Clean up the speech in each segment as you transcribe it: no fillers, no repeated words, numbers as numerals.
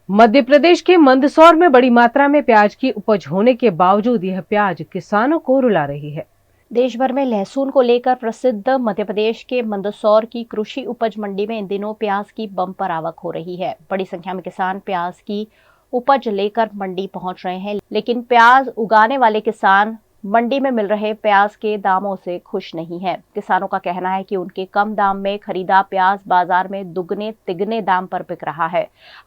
मध्य प्रदेश के मंदसौर में बड़ी मात्रा में प्याज की उपज होने के बावजूद यह प्याज किसानों को रुला रही है। देश भर में लहसुन को लेकर प्रसिद्ध मध्य प्रदेश के मंदसौर की कृषि उपज मंडी में इन दिनों प्याज की बम्पर आवक हो रही है। बड़ी संख्या में किसान प्याज की उपज लेकर मंडी पहुंच रहे हैं, लेकिन प्याज उगाने वाले किसान मंडी में मिल रहे प्याज के दामों से खुश नहीं है। किसानों का कहना है कि उनके कम दाम में खरीदा प्याज बाजार में दुगने तिगने दाम पर बिक रहा है।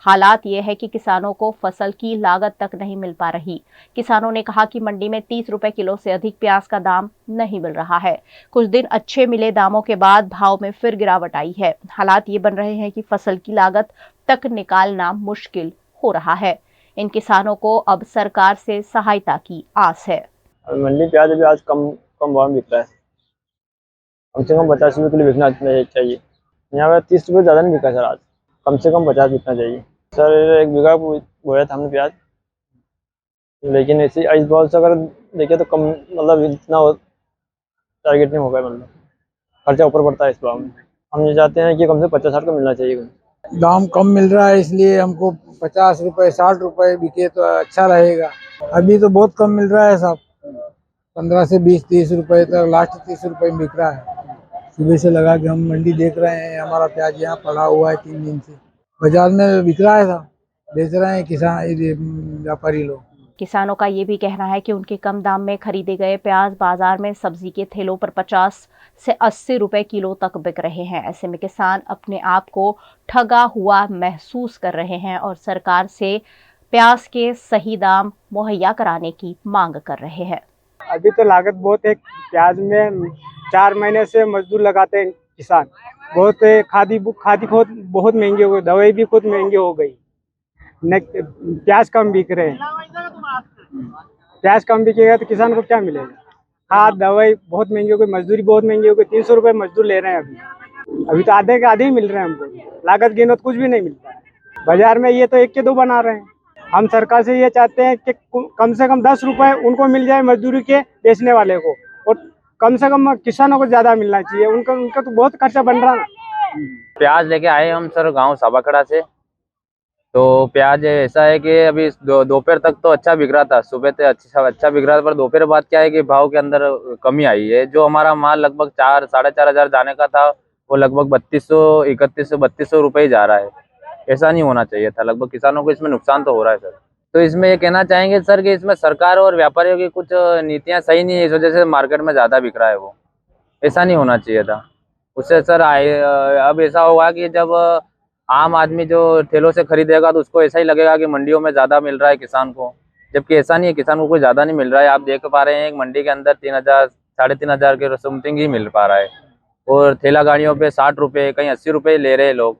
हालात ये है कि किसानों को फसल की लागत तक नहीं मिल पा रही। किसानों ने कहा कि मंडी में 30 रुपए किलो से अधिक प्याज का दाम नहीं मिल रहा है। कुछ दिन अच्छे मिले दामों के बाद भाव में फिर गिरावट आई है। हालात ये बन रहे हैं कि फसल की लागत तक निकालना मुश्किल हो रहा है। इन किसानों को अब सरकार से सहायता की आस है। मंडी प्याज अभी आज कम कम भाव में बिक रहा है। कम से कम 50 रुपये किलो बिकना चाहिए। यहाँ पे 30 रुपये ज़्यादा नहीं बिका सर। आज कम से कम 50 बिकना चाहिए सर। 1 बीघा बोया था हमने प्याज, लेकिन ऐसे इस भाव से अगर देखे तो कम, मतलब इतना टारगेट नहीं होगा। मतलब खर्चा ऊपर पड़ता है इस भाव में। हम ये चाहते हैं कि कम से 50-60 का मिलना चाहिए। दाम कम मिल रहा है, इसलिए हमको 50 रुपए 60 रुपए बिके तो अच्छा रहेगा। अभी तो बहुत कम मिल रहा है साहब, 15 से 20-30 रुपए तक, लास्ट 30 रुपए में बिक रहा है। सुबह से लगा के हम मंडी देख रहे हैं, हमारा प्याज यहाँ पड़ा हुआ है 3 दिन से। बाजार में बिक रहा है साहब, बेच रहे हैं किसान व्यापारी लोग। किसानों का ये भी कहना है कि उनके कम दाम में खरीदे गए प्याज बाजार में सब्जी के थैलों पर 50 से 80 रुपए किलो तक बिक रहे हैं। ऐसे में किसान अपने आप को ठगा हुआ महसूस कर रहे हैं और सरकार से प्याज के सही दाम मुहैया कराने की मांग कर रहे हैं। अभी तो लागत बहुत है प्याज में। 4 महीने से मजदूर लगाते हैं किसान। बहुत खादी बहुत महंगी हो गई, दवाई भी खुद महंगी हो गई। प्याज कम बिक रहे हैं। प्याज कम बिकेगा तो किसान को क्या मिलेगा? खाद दवाई बहुत महंगी हो गई, मजदूरी बहुत महंगी हो गई। 300 रुपये मजदूर ले रहे हैं अभी तो आधे के आधे ही मिल रहे हैं हमको। लागत गिनो तो कुछ भी नहीं मिलता है बाजार में। ये तो 1 के 2 बना रहे हैं। हम सरकार से ये चाहते हैं कि कम से कम 10 रुपए उनको मिल जाए मजदूरी के बेचने वाले को, और कम से कम किसानों को ज्यादा मिलना चाहिए। उनका तो बहुत खर्चा बन रहा है। प्याज लेके आए हम सर गांव साबाखड़ा से। तो प्याज ऐसा है कि अभी दोपहर तक तो अच्छा बिक रहा था, सुबह से अच्छा बिक रहा था, पर दोपहर बाद क्या है कि भाव के अंदर कमी आई है। जो हमारा माल लगभग 4-4.5 हजार जाने का था, वो लगभग 3200, 3100, 3200 रुपये ही जा रहा है। ऐसा नहीं होना चाहिए था। लगभग किसानों को इसमें नुकसान तो हो रहा है सर। तो इसमें ये कहना चाहेंगे सर कि इसमें सरकार और व्यापारियों की कुछ नीतियाँ सही नहीं है, इस वजह से मार्केट में ज़्यादा बिक रहा है। वो ऐसा नहीं होना चाहिए था। उससे सर अब ऐसा होगा कि जब आम आदमी जो ठेलों से खरीदेगा तो उसको ऐसा ही लगेगा कि मंडियों में ज़्यादा मिल रहा है किसान को, जबकि ऐसा नहीं है। किसान को कोई ज़्यादा नहीं मिल रहा है। आप देख पा रहे हैं एक मंडी के अंदर 3000, 3500 के समथिंग ही मिल पा रहा है, और ठेला गाड़ियों पे 60 रुपये, कहीं 80 रुपये ले रहे हैं लोग।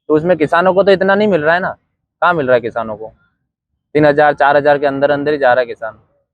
तो उसमें किसानों को तो इतना नहीं मिल रहा है ना। कहाँ मिल रहा है किसानों को? 3000, 4000 के अंदर अंदर ही जा रहा है किसान।